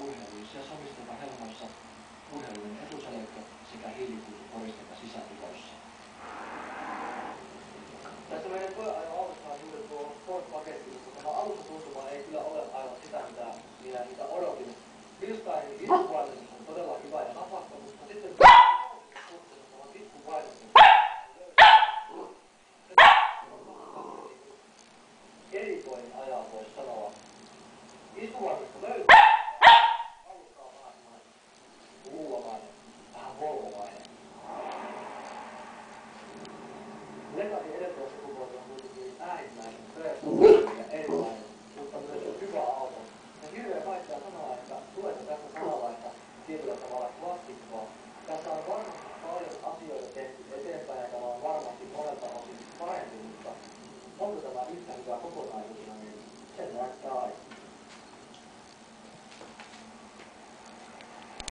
urheiluissa ja samisteta helmoissa urheilujen etuselekkö sekä hiilikuitukoristetta sisätiloissa. Tässä meidän koeajan alussa on juuri tuo Ford-paketti, mutta tämä alussa tuntuma ei kyllä ole aivan sitä, mitä odotin. Bilsteinin iskuvaikutus on todella hyvä ja napakka, mutta sitten ovat iskuvaikutukset. Erikoinen ajan voisi sanoa. Iskuvaikutusta löytyy. Alussa on vähän luulomainen, vähän volvomainen. Lekasin edeltävä sukupuolta on kuitenkin äärimmäisen fresh ja erilainen, mutta myös hyvä auto. Ja hirveän vaikea sanoa, että tuleeko tästä samanlaista tietyllä